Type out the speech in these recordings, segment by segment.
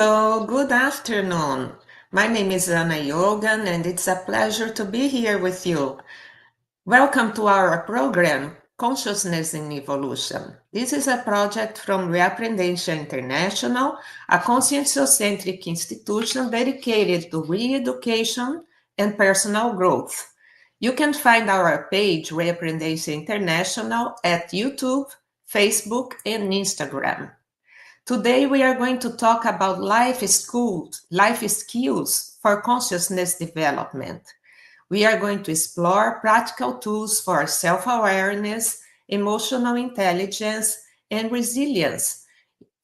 Hello, good afternoon. My name is Anna Yogan, and it's a pleasure to be here with you. Welcome to our program, Consciousness in Evolution. This is a project from Reaprendência International, a conscientiocentric institution dedicated to re-education and personal growth. You can find our page, Reaprendência International, at YouTube, Facebook, and Instagram. Today, we are going to talk about life skills for consciousness development. We are going to explore practical tools for self-awareness, emotional intelligence, and resilience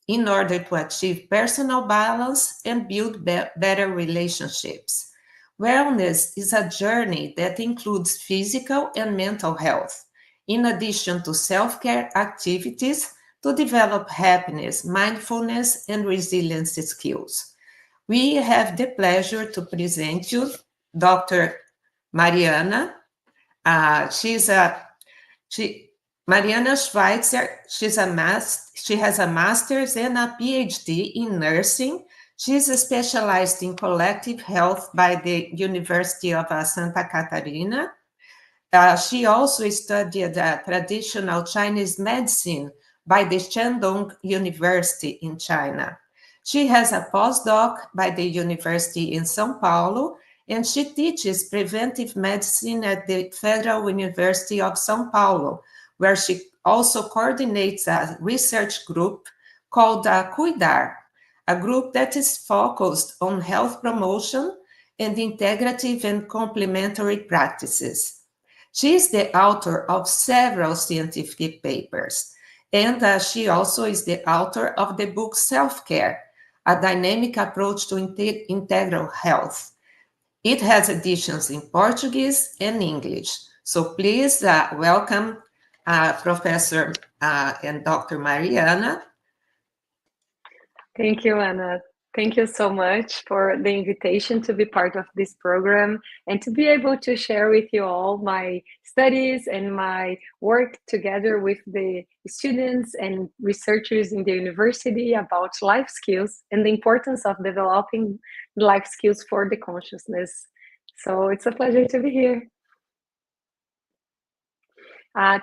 in order to achieve personal balance and build better relationships. Wellness is a journey that includes physical and mental health, in addition to self-care activities to develop happiness, mindfulness, and resilience skills. We have the pleasure to present you Dr. Mariana. She's a she Mariana Schweitzer. She has a master's and a PhD in nursing. She's specialized in collective health by the University of Santa Catarina. She also studied traditional Chinese medicine by the Shandong University in China. She has a postdoc by the University in São Paulo, and she teaches preventive medicine at the Federal University of São Paulo, where she also coordinates a research group called Cuidar, a group that is focused on health promotion and integrative and complementary practices. She is the author of several scientific papers, and she also is the author of the book Self-Care, a dynamic approach to integral health. It has editions in Portuguese and English. So please welcome Professor and Dr. Mariana. Thank you, Anna. Thank you so much for the invitation to be part of this program and to be able to share with you all my studies and my work together with the students and researchers in the university about life skills and the importance of developing life skills for the consciousness. So it's a pleasure to be here.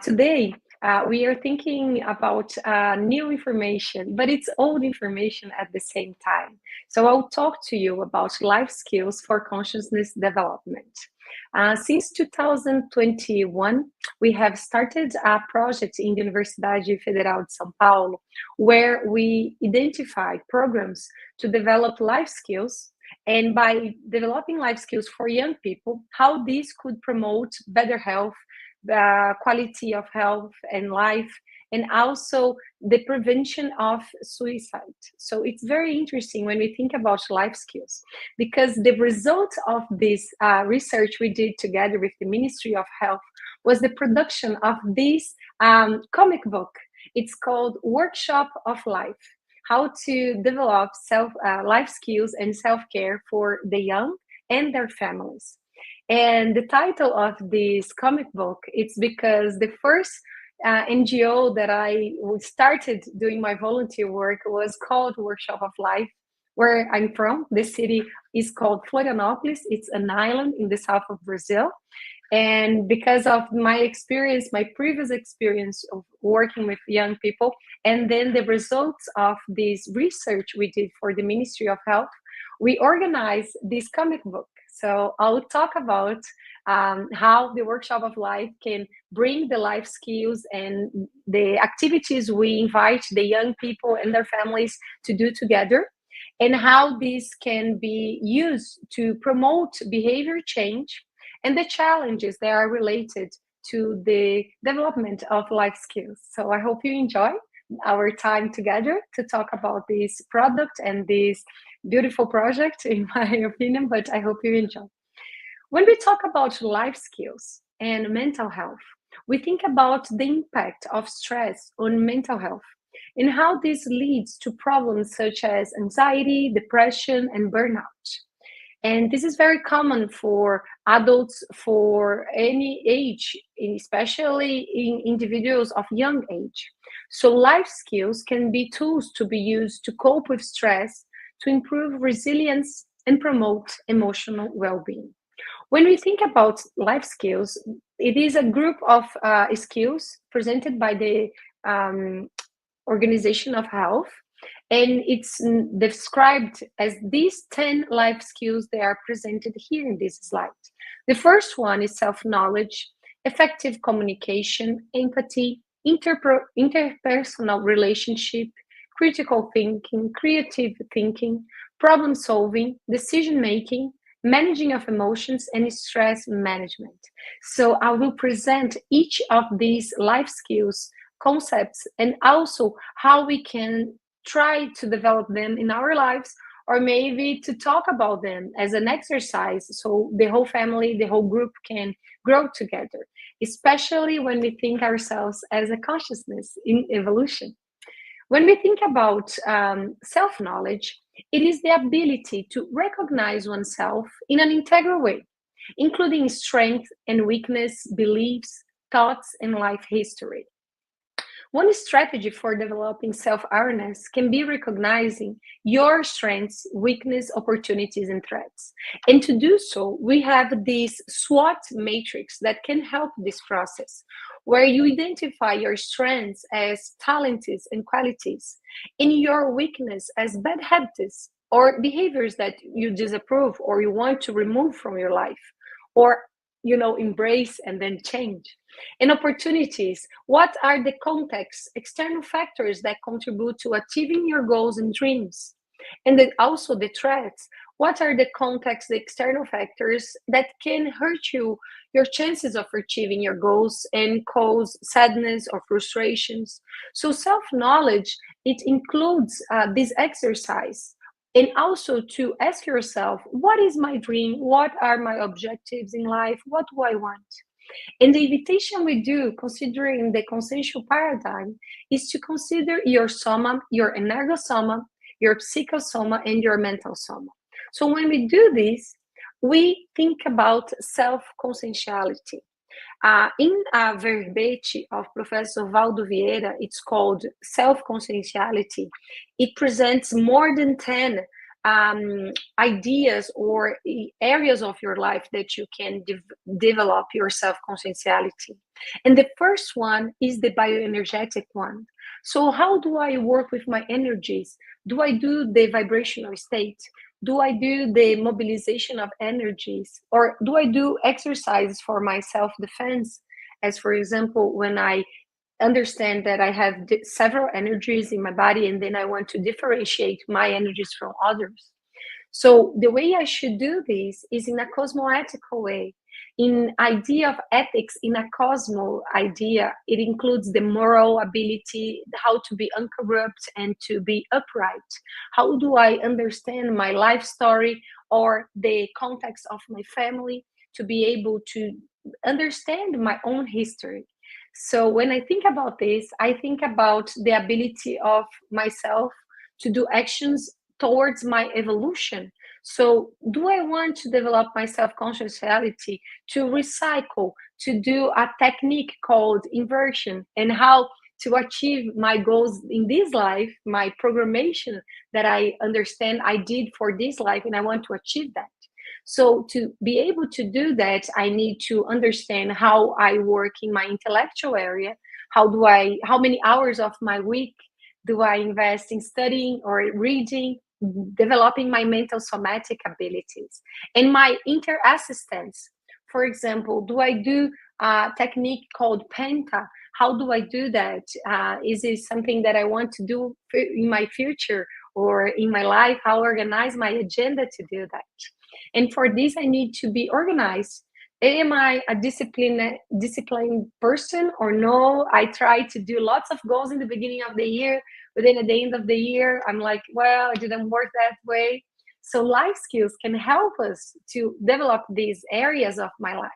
Today, we are thinking about new information, but it's old information at the same time. So I'll talk to you about life skills for consciousness development. Since 2021, we have started a project in the Universidade Federal de São Paulo, where we identified programs to develop life skills. And by developing life skills for young people, how these could promote better health, the quality of health and life, and also the prevention of suicide. So it's very interesting when we think about life skills, because the result of this research we did together with the Ministry of Health was the production of this comic book. It's called Workshop of Life, how to develop life skills and self-care for the young and their families. And the title of this comic book, it's because the first NGO that I started doing my volunteer work was called Workshop of Life, where I'm from. The city is called Florianópolis. It's an island in the south of Brazil. And because of my experience, my previous experience of working with young people, and then the results of this research we did for the Ministry of Health, we organized this comic book. So I'll talk about how the Workshop of Life can bring the life skills and the activities we invite the young people and their families to do together, and how this can be used to promote behavior change and the challenges that are related to the development of life skills. So I hope you enjoy our time together to talk about this product and this beautiful project, in my opinion, but I hope you enjoy. When we talk about life skills and mental health, we think about the impact of stress on mental health and how this leads to problems such as anxiety, depression, and burnout. And this is very common for adults for any age, especially in individuals of young age. So life skills can be tools to be used to cope with stress, to improve resilience and promote emotional well-being. When we think about life skills, it is a group of skills presented by the um, Organization of Health, and it's described as these 10 life skills that are presented here in this slide. The first one is self-knowledge, effective communication, empathy, interpersonal relationship, critical thinking, creative thinking, problem solving, decision making, managing of emotions, and stress management. So I will present each of these life skills concepts and also how we can try to develop them in our lives, or maybe to talk about them as an exercise so the whole family, the whole group can grow together, especially when we think ourselves as a consciousness in evolution. When we think about self-knowledge, it is the ability to recognize oneself in an integral way, including strength and weakness, beliefs, thoughts, and life history. One strategy for developing self-awareness can be recognizing your strengths, weakness, opportunities, and threats. And to do so, we have this SWOT matrix that can help this process, where you identify your strengths as talents and qualities, and your weakness as bad habits or behaviors that you disapprove or you want to remove from your life, or embrace and then change. And opportunities, what are the contexts, external factors that contribute to achieving your goals and dreams? And then also the threats, what are the contexts, the external factors that can hurt you, your chances of achieving your goals and cause sadness or frustrations? So self-knowledge, it includes this exercise, and also to ask yourself, what is my dream? What are my objectives in life? What do I want? And the invitation we do, considering the consensual paradigm, is to consider your soma, your energosoma, your psychosoma, and your mental soma. So when we do this, we think about self-consensuality. In a verbete of Professor Valdo Vieira, it's called self-consensuality. It presents more than 10 ideas or areas of your life that you can develop your self-consensuality. And the first one is the bioenergetic one. So how do I work with my energies? Do I do the vibrational state? Do I do the mobilization of energies? Or do I do exercises for my self-defense? As for example, when I understand that I have several energies in my body and then I want to differentiate my energies from others. So the way I should do this is in a cosmoethical way. In idea of ethics, in a cosmo idea, it includes the moral ability, how to be uncorrupt and to be upright. How do I understand my life story or the context of my family to be able to understand my own history? So when I think about this, I think about the ability of myself to do actions towards my evolution. So do I want to develop my self-consciousness to recycle, to do a technique called inversion, and how to achieve my goals in this life, my programmation that I understand I did for this life, and I want to achieve that. So to be able to do that, I need to understand how I work in my intellectual area. How many hours of my week do I invest in studying or reading, developing my mental somatic abilities? And my inter-assistance, for example, do I do a technique called Penta? How do I do that? Is it something that I want to do in my future or in my life? How organize my agenda to do that? And for this, I need to be organized. Am I a disciplined person or no? I try to do lots of goals in the beginning of the year, but then at the end of the year, I'm like, well, it didn't work that way. So life skills can help us to develop these areas of my life.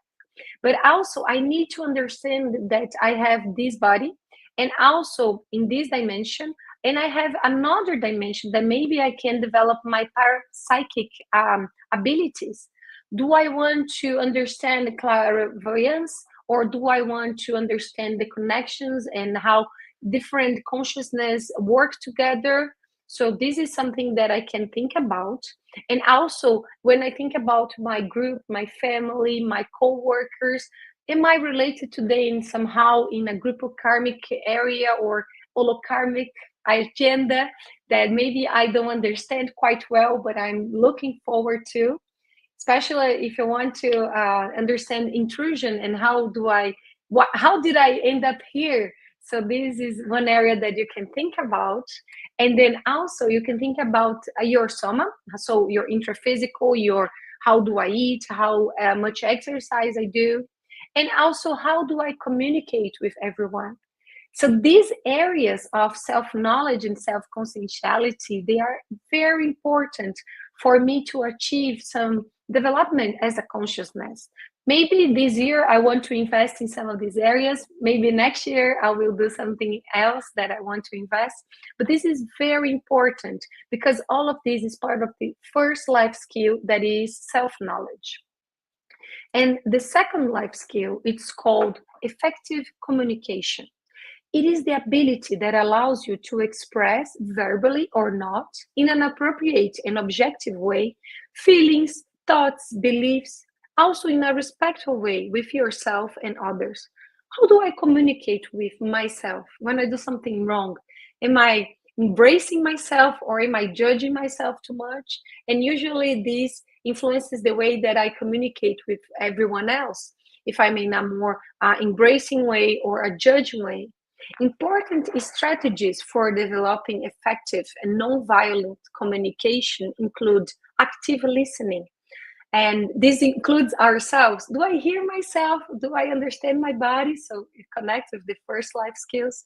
But also, I need to understand that I have this body, and also in this dimension, and I have another dimension that maybe I can develop my parapsychic abilities. Do I want to understand clairvoyance, or do I want to understand the connections and how different consciousness work together? So this is something that I can think about. And also, when I think about my group, my family, my co-workers, am I related to them somehow in a group of karmic area or holokarmic agenda that maybe I don't understand quite well, but I'm looking forward to, especially if you want to understand intrusion and how did I end up here. So this is one area that you can think about. And then also you can think about your soma, so your intraphysical, your how do I eat, how much exercise I do, and also how do I communicate with everyone. So these areas of self-knowledge and self-conscientiality, they are very important for me to achieve some development as a consciousness. Maybe this year I want to invest in some of these areas. Maybe next year I will do something else that I want to invest. But this is very important because all of this is part of the first life skill, that is self-knowledge. And the second life skill, it's called effective communication. It is the ability that allows you to express, verbally or not, in an appropriate and objective way, feelings, thoughts, beliefs, also in a respectful way with yourself and others. How do I communicate with myself when I do something wrong? Am I embracing myself or am I judging myself too much? And usually this influences the way that I communicate with everyone else, if I'm in a more embracing way or a judging way. Important strategies for developing effective and non-violent communication include active listening. And this includes ourselves. Do I hear myself? Do I understand my body? So it connects with the first life skills.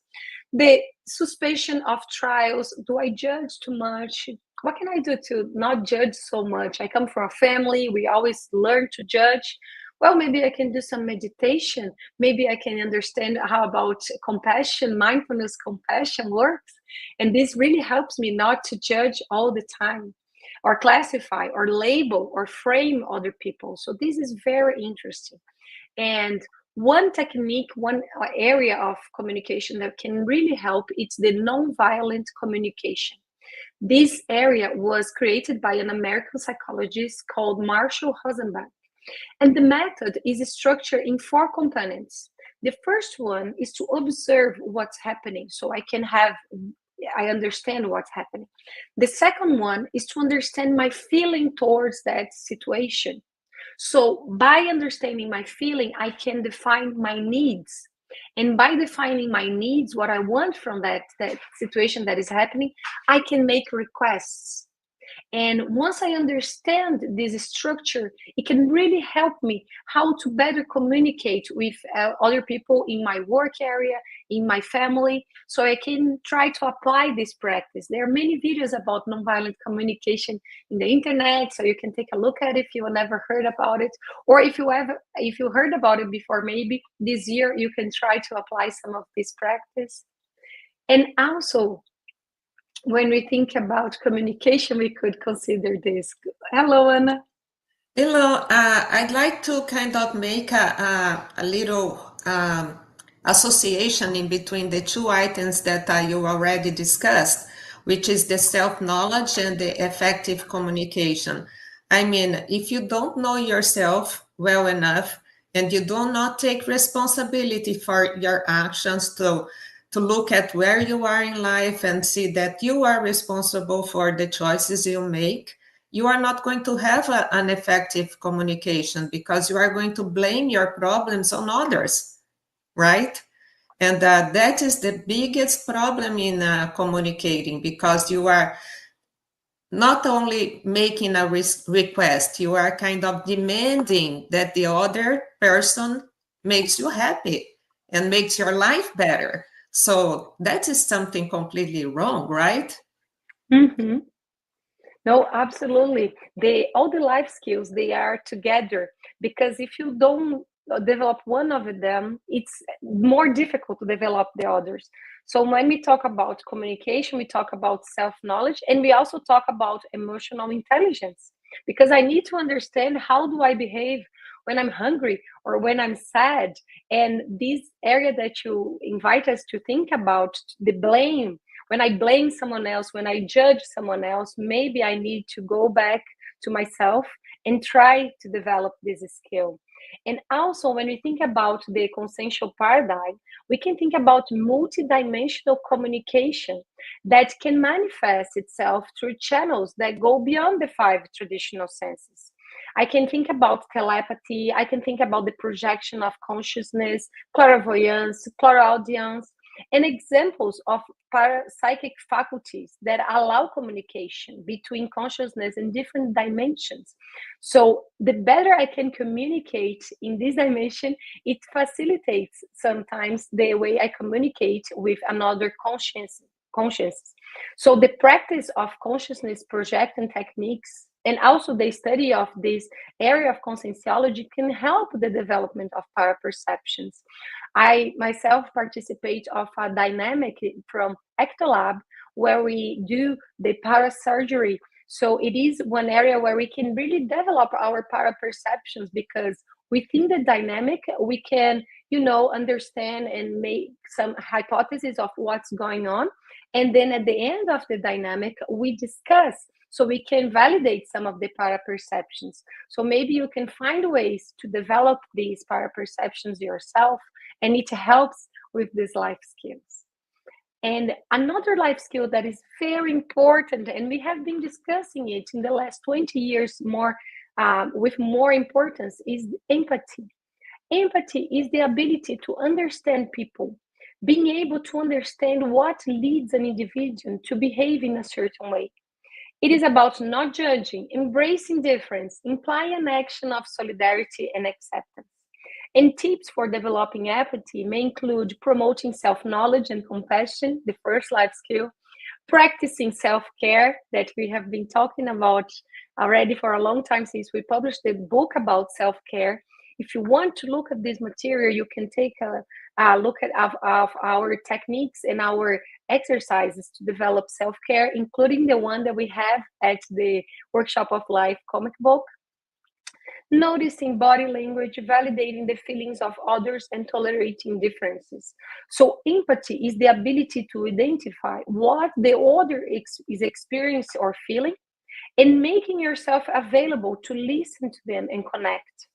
The suspension of trials. Do I judge too much? What can I do to not judge so much? I come from a family, we always learn to judge. Well, maybe I can do some meditation. Maybe I can understand how about compassion, mindfulness compassion works. And this really helps me not to judge all the time or classify or label or frame other people. So this is very interesting. And one technique, one area of communication that can really help, it's the nonviolent communication. This area was created by an American psychologist called Marshall Rosenberg. And the method is structured in 4 components. The first one is to observe what's happening, so I understand what's happening. The second one is to understand my feeling towards that situation. So by understanding my feeling, I can define my needs. And by defining my needs, what I want from that situation that is happening, I can make requests. And once I understand this structure, it can really help me how to better communicate with other people in my work area, in my family, so I can try to apply this practice. There are many videos about nonviolent communication in the internet, so you can take a look at it if you never heard about it, or if you heard about it before, maybe this year you can try to apply some of this practice. And also, when we think about communication, we could consider this. Hello, Anna. Hello, I'd like to kind of make a little association in between the 2 items that you already discussed, which is the self-knowledge and the effective communication. I mean, if you don't know yourself well enough and you do not take responsibility for your actions to look at where you are in life and see that you are responsible for the choices you make, you are not going to have an effective communication because you are going to blame your problems on others, right? And that is the biggest problem in communicating, because you are not only making a request, you are kind of demanding that the other person makes you happy and makes your life better. So that is something completely wrong, right? Mm-hmm. No, absolutely. All the life skills, they are together, because if you don't develop one of them, it's more difficult to develop the others. So when we talk about communication, we talk about self-knowledge, and we also talk about emotional intelligence, because I need to understand how do I behave when I'm hungry or when I'm sad. And this area that you invite us to think about, the blame When I blame someone else, when I judge someone else, maybe I need to go back to myself and try to develop this skill. And also, when we think about the consensual paradigm, we can think about multidimensional communication that can manifest itself through channels that go beyond the five traditional senses. I can think about telepathy, I can think about the projection of consciousness, clairvoyance, clairaudience, and examples of parapsychic faculties that allow communication between consciousness in different dimensions. So the better I can communicate in this dimension, it facilitates sometimes the way I communicate with another conscience. So the practice of consciousness projecting techniques and also the study of this area of conscienciology can help the development of paraperceptions. I myself participate of a dynamic from Ectolab where we do the parasurgery. So it is one area where we can really develop our paraperceptions because within the dynamic, we can, understand and make some hypotheses of what's going on. And then at the end of the dynamic, we discuss so we can validate some of the paraperceptions. So maybe you can find ways to develop these paraperceptions yourself, and it helps with these life skills. And another life skill that is very important, and we have been discussing it in the last 20 years more with more importance, is empathy. Empathy is the ability to understand people, being able to understand what leads an individual to behave in a certain way. It is about not judging, embracing difference, implying an action of solidarity and acceptance. And tips for developing empathy may include promoting self-knowledge and compassion, the first life skill, practicing self-care that we have been talking about already for a long time since we published the book about self-care. If you want to look at this material, you can take a look at of our techniques and our exercises to develop self-care, including the one that we have at the Workshop of Life comic book. Noticing body language, validating the feelings of others, and tolerating differences. So empathy is the ability to identify what the other is experiencing or feeling and making yourself available to listen to them and connect.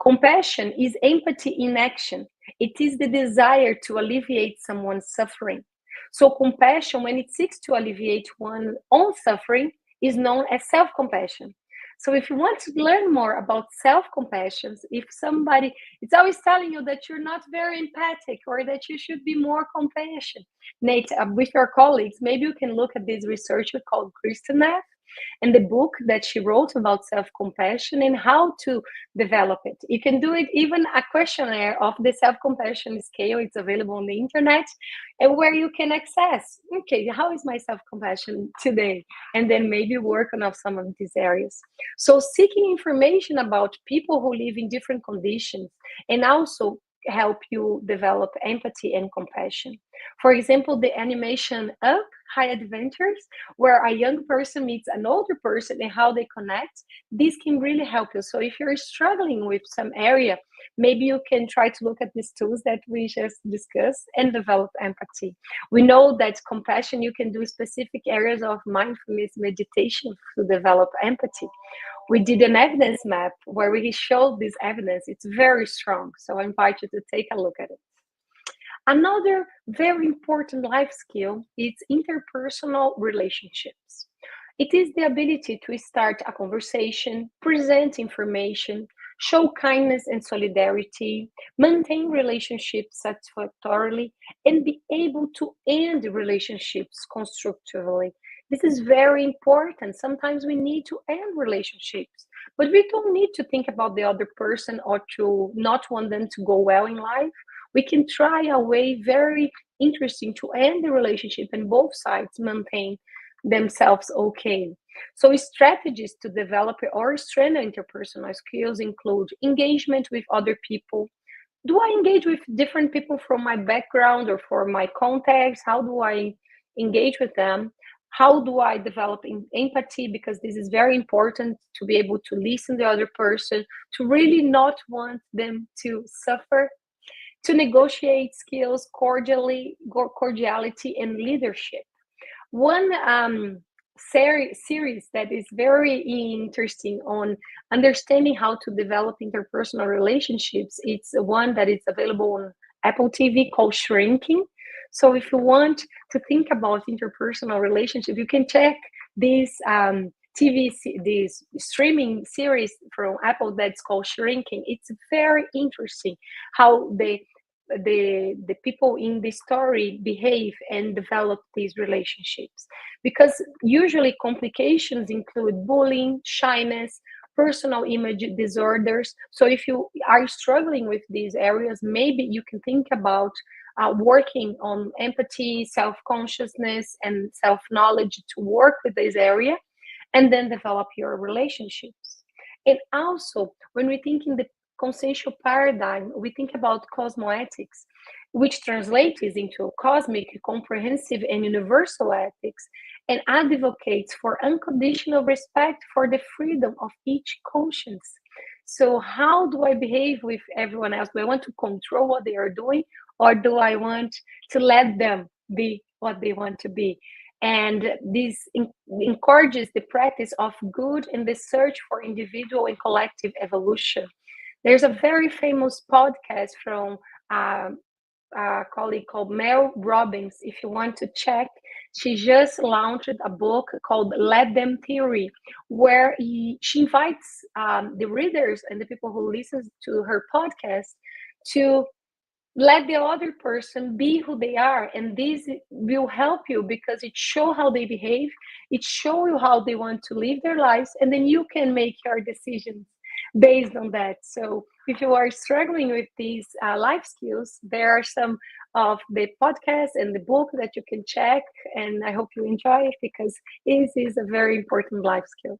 Compassion is empathy in action. It is the desire to alleviate someone's suffering. So compassion, when it seeks to alleviate one's own suffering, is known as self-compassion. So if you want to learn more about self-compassion, if somebody is always telling you that you're not very empathic or that you should be more compassionate with your colleagues, maybe you can look at this researcher called Kristen Neff and the book that she wrote about self-compassion and how to develop it. You can do it, even a questionnaire of the self-compassion scale. It's available on the internet, and where you can access, okay, how is my self-compassion today? And then maybe work on some of these areas. So seeking information about people who live in different conditions and also help you develop empathy and compassion. For example, the animation Up, High Adventures, where a young person meets an older person and how they connect, this can really help you. So if you're struggling with some area, maybe you can try to look at these tools that we just discussed and develop empathy. We know that compassion, you can do specific areas of mindfulness meditation to develop empathy. We did an evidence map where we showed this evidence. It's very strong. So I invite you to take a look at it. Another very important life skill is interpersonal relationships. It is the ability to start a conversation, present information, show kindness and solidarity, maintain relationships satisfactorily, and be able to end relationships constructively. This is very important. Sometimes we need to end relationships, but we don't need to think about the other person or to not want them to go well in life. We can try a way very interesting to end the relationship and both sides maintain themselves okay. So strategies to develop or strengthen interpersonal skills include engagement with other people. Do I engage with different people from my background or for my context? How do I engage with them? How do I develop empathy? Because this is very important to be able to listen to the other person, to really not want them to suffer, to negotiate skills, cordiality, and leadership. One series that is very interesting on understanding how to develop interpersonal relationships. It's one that is available on Apple TV called Shrinking. So if you want to think about interpersonal relationship, you can check this this streaming series from Apple that's called Shrinking. It's very interesting how the people in the story behave and develop these relationships, because usually complications include bullying, shyness, personal image disorders. So if you are struggling with these areas, maybe you can think about working on empathy, self-consciousness, and self-knowledge to work with this area, and then develop your relationships. And also, when we think in the consensual paradigm, we think about cosmoethics, which translates into cosmic, comprehensive, and universal ethics, and advocates for unconditional respect for the freedom of each conscience. So, how do I behave with everyone else? Do I want to control what they are doing, or do I want to let them be what they want to be? And this encourages the practice of good and the search for individual and collective evolution. There's a very famous podcast from a colleague called Mel Robbins. If you want to check, she just launched a book called Let Them Theory, where she invites the readers and the people who listen to her podcast to let the other person be who they are, and this will help you because it shows how they behave, it shows you how they want to live their lives, and then you can make your decisions based on that. So if you are struggling with these life skills, there are some of the podcasts and the book that you can check, and I hope you enjoy it because it is a very important life skill.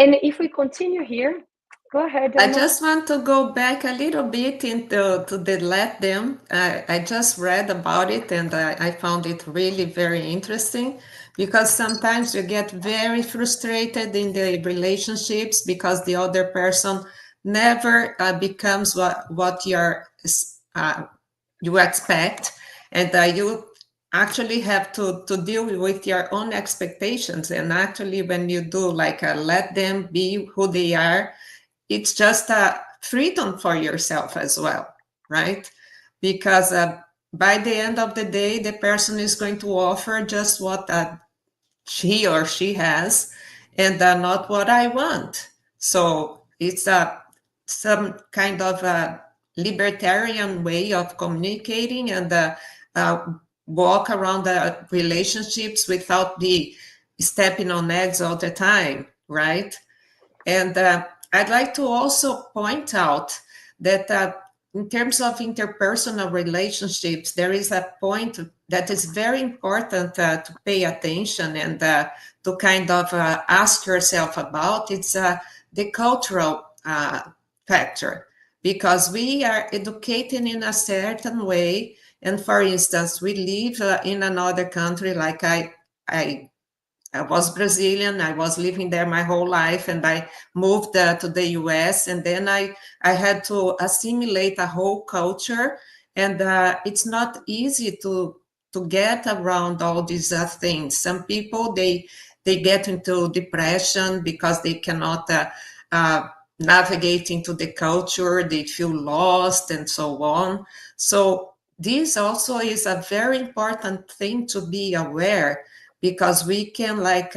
And if we continue here, go ahead, I Emma. just want to go back a little bit into to the Let Them. I just read about it and I found it really very interesting, because sometimes you get very frustrated in the relationships because the other person never becomes what you expect, and you actually have to deal with your own expectations. And actually, when you do like let them be who they are, it's just a freedom for yourself as well, right? Because by the end of the day, the person is going to offer just what he or she has, and not what I want. So it's some kind of a libertarian way of communicating, and uh, walk around the relationships without the stepping on eggs all the time, right? And I'd like to also point out that in terms of interpersonal relationships, there is a point that is very important to pay attention and to kind of ask yourself about. It's the cultural factor, because we are educated in a certain way. And for instance, we live in another country, like I was Brazilian. I was living there my whole life, and I moved to the US, and then I had to assimilate a whole culture, and it's not easy to get around all these things. Some people they get into depression because they cannot navigate into the culture. They feel lost and so on. So this also is a very important thing to be aware, because we can like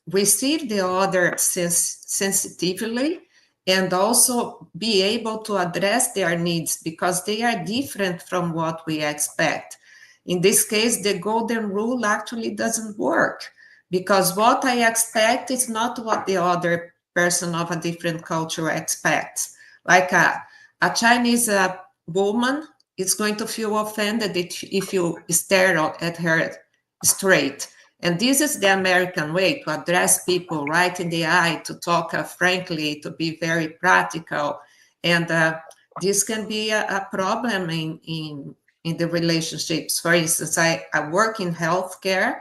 receive the other sensitively, and also be able to address their needs, because they are different from what we expect. In this case, the golden rule actually doesn't work, because what I expect is not what the other person of a different culture expects. Like a Chinese woman is going to feel offended if you stare at her straight. And this is the American way to address people right in the eye, to talk frankly, to be very practical. And this can be a problem in the relationships. For instance, I work in healthcare,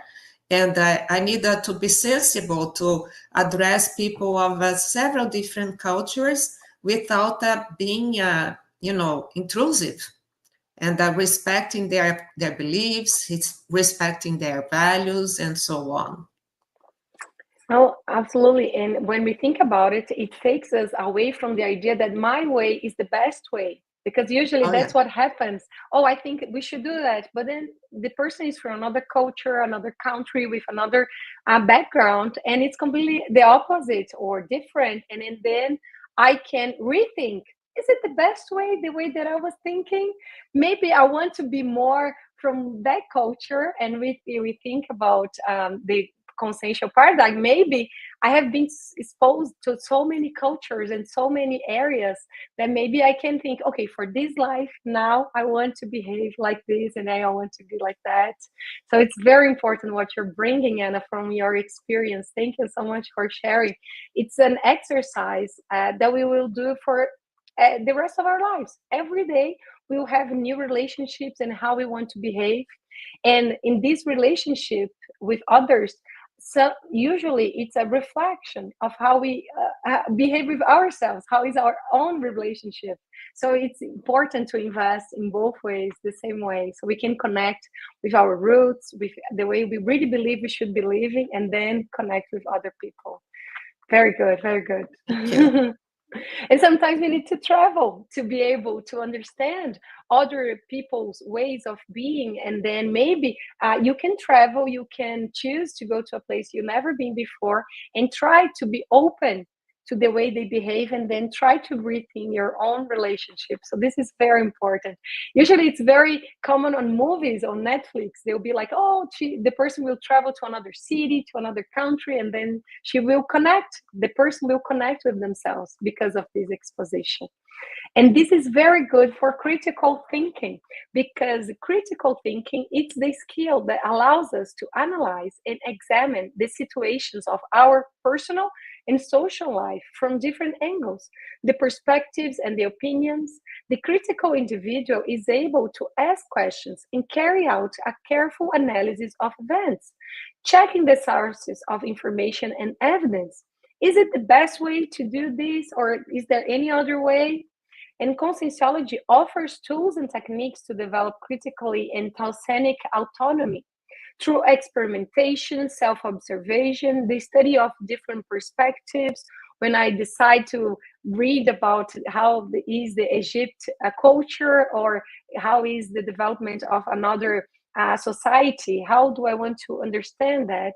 and I need to be sensible to address people of several different cultures without being, intrusive. and respecting their beliefs, it's respecting their values, and so on. Oh, absolutely. And when we think about it, it takes us away from the idea that my way is the best way. Because usually Oh, yeah. that's what happens. Oh, I think we should do that. But then the person is from another culture, another country with another background, and it's completely the opposite or different. And then I can rethink, is it the best way, the way that I was thinking? Maybe I want to be more from that culture, and we think about the consensual paradigm. Maybe I have been exposed to so many cultures and so many areas that maybe I can think, okay, for this life now I want to behave like this and I want to be like that. So it's very important what you're bringing, Anna, from your experience. Thank you so much for sharing. It's an exercise that we will do for the rest of our lives. Every day we will have new relationships and how we want to behave, and in this relationship with others, so usually it's a reflection of how we behave with ourselves, how is our own relationship. So it's important to invest in both ways the same way, so we can connect with our roots, with the way we really believe we should be living, and then connect with other people. Very good, very good. Thank you. And sometimes we need to travel to be able to understand other people's ways of being. And then maybe you can travel, you can choose to go to a place you've never been before and try to be open to the way they behave, and then try to rethink your own relationship. So this is very important. Usually it's very common on movies on Netflix. They'll be like, oh, the person will travel to another city, to another country, and then the person will connect with themselves because of this exposition. And this is very good for critical thinking, because critical thinking is the skill that allows us to analyze and examine the situations of our personal and social life from different angles, the perspectives and the opinions. The critical individual is able to ask questions and carry out a careful analysis of events, checking the sources of information and evidence. Is it the best way to do this, or is there any other way? And conscienciology offers tools and techniques to develop critically and thalassanic autonomy through experimentation, self-observation, the study of different perspectives. When I decide to read about how is the Egypt culture, or how is the development of another society, how do I want to understand that?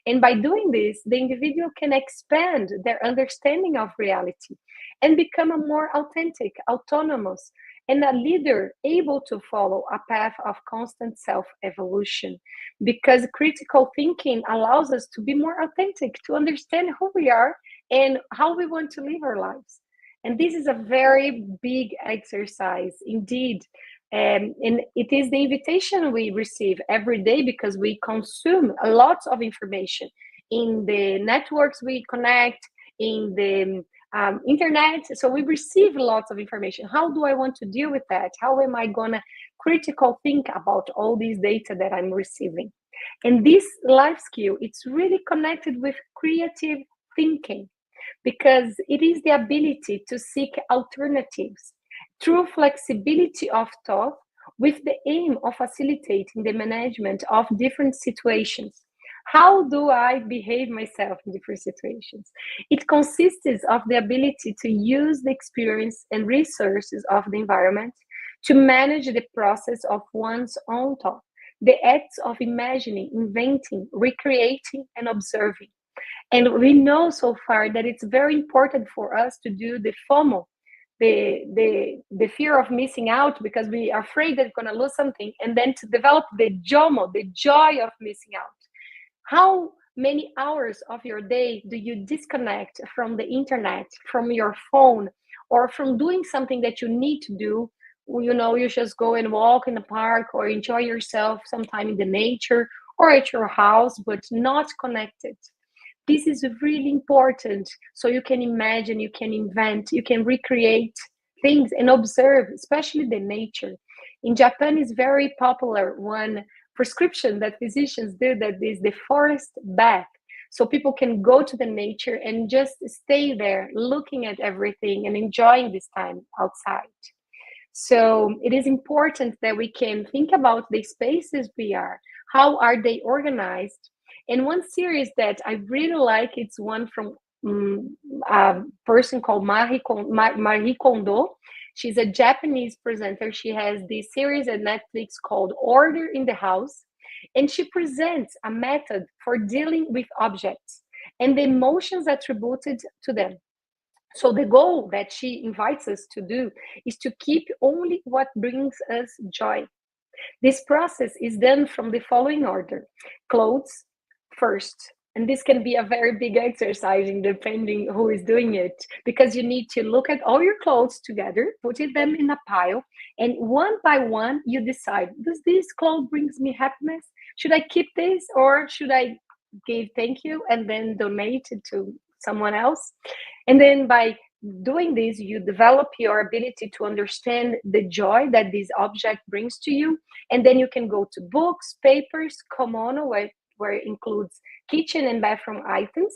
And by doing this, the individual can expand their understanding of reality and become a more authentic, autonomous, and a leader able to follow a path of constant self-evolution. Because critical thinking allows us to be more authentic, to understand who we are and how we want to live our lives. And this is a very big exercise indeed. And it is the invitation we receive every day, because we consume a lot of information in the networks we connect, in the internet. So we receive lots of information. How do I want to deal with that? How am I going to critical think about all these data that I'm receiving? And this life skill, it's really connected with creative thinking, because it is the ability to seek alternatives through flexibility of thought, with the aim of facilitating the management of different situations. How do I behave myself in different situations? It consists of the ability to use the experience and resources of the environment to manage the process of one's own thought, the acts of imagining, inventing, recreating, and observing. And we know so far that it's very important for us to do the FOMO, the fear of missing out, because we are afraid that we're going to lose something, and then to develop the JOMO, the joy of missing out. How many hours of your day do you disconnect from the internet, from your phone, or from doing something that you need to do? You just go and walk in the park, or enjoy yourself sometime in the nature, or at your house, but not connected. This is really important, so you can imagine, you can invent, you can recreate things and observe, especially the nature. In Japan, is very popular one prescription that physicians do, that is the forest bath. So people can go to the nature and just stay there looking at everything and enjoying this time outside. So it is important that we can think about the spaces we are, how are they organized. And one series that I really like, it's one from a person called Marie Kondo. She's a Japanese presenter. She has this series at Netflix called Order in the House, and she presents a method for dealing with objects and the emotions attributed to them. So the goal that she invites us to do is to keep only what brings us joy. This process is done from the following order: clothes first. And this can be a very big exercise depending who is doing it, because you need to look at all your clothes together, put them in a pile, and one by one you decide, does this clothes brings me happiness? Should I keep this, or should I give thank you and then donate it to someone else? And then by doing this, you develop your ability to understand the joy that this object brings to you. And then you can go to books, papers, komono, where it includes kitchen and bathroom items,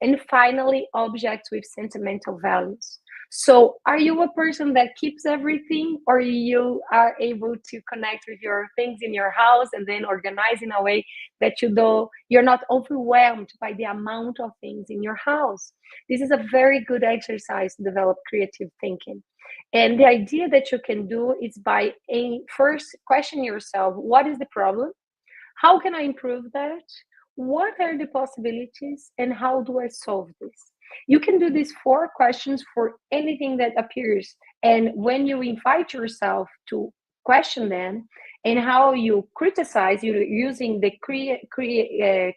and finally, objects with sentimental values. So, are you a person that keeps everything, or you are able to connect with your things in your house and then organize in a way that you're not overwhelmed by the amount of things in your house? This is a very good exercise to develop creative thinking. And the idea that you can do is by first question yourself, what is the problem? How can I improve that? What are the possibilities, and how do I solve this? You can do these 4 questions for anything that appears. And when you invite yourself to question them and how you criticize, you're using the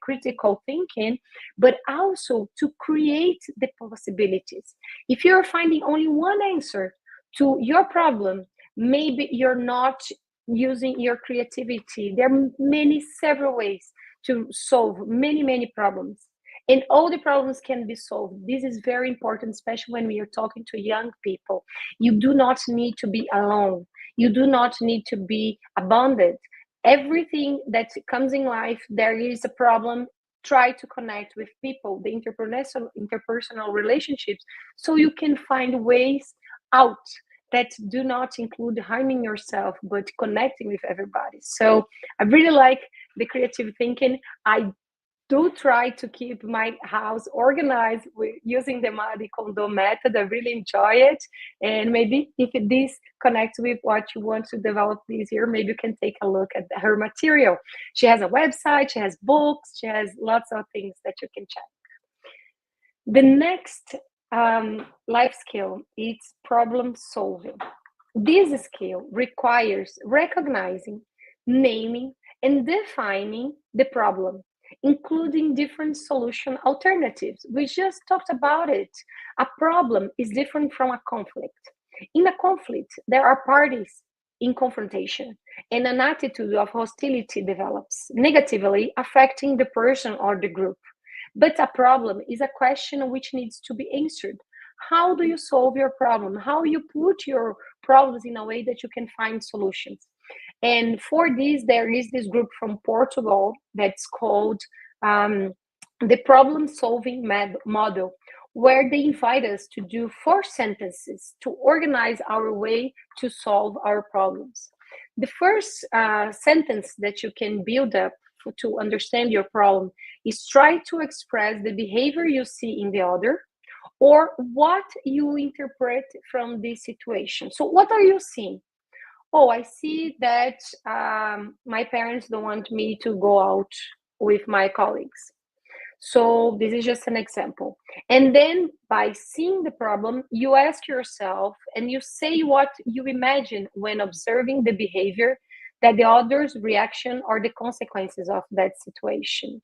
critical thinking, but also to create the possibilities. If you're finding only one answer to your problem, maybe you're not using your creativity. There are several ways to solve many problems, and all the problems can be solved. This is very important, especially when we are talking to young people. You do not need to be alone. You do not need to be abandoned. Everything that comes in life, there is a problem. Try to connect with people, the interpersonal relationships, so you can find ways out that do not include harming yourself, but connecting with everybody. So I really like the creative thinking. I do try to keep my house organized using the Marie Kondo method. I really enjoy it. And maybe if this connects with what you want to develop this year, maybe you can take a look at her material. She has a website, she has books, she has lots of things that you can check. The next life skill is problem solving. This skill requires recognizing, naming, and defining the problem, including different solution alternatives. We just talked about it. A problem is different from a conflict. In a conflict, there are parties in confrontation, and an attitude of hostility develops, negatively affecting the person or the group. But a problem is a question which needs to be answered. How do you solve your problem? How you put your problems in a way that you can find solutions? And for this, there is this group from Portugal that's called the problem solving model, where they invite us to do 4 sentences to organize our way to solve our problems. The first sentence that you can build up to understand your problem is try to express the behavior you see in the other, or what you interpret from this situation. So what are you seeing? Oh, I see that my parents don't want me to go out with my colleagues. So this is just an example. And then by seeing the problem, you ask yourself and you say what you imagine when observing the behavior, that the other's reaction or the consequences of that situation.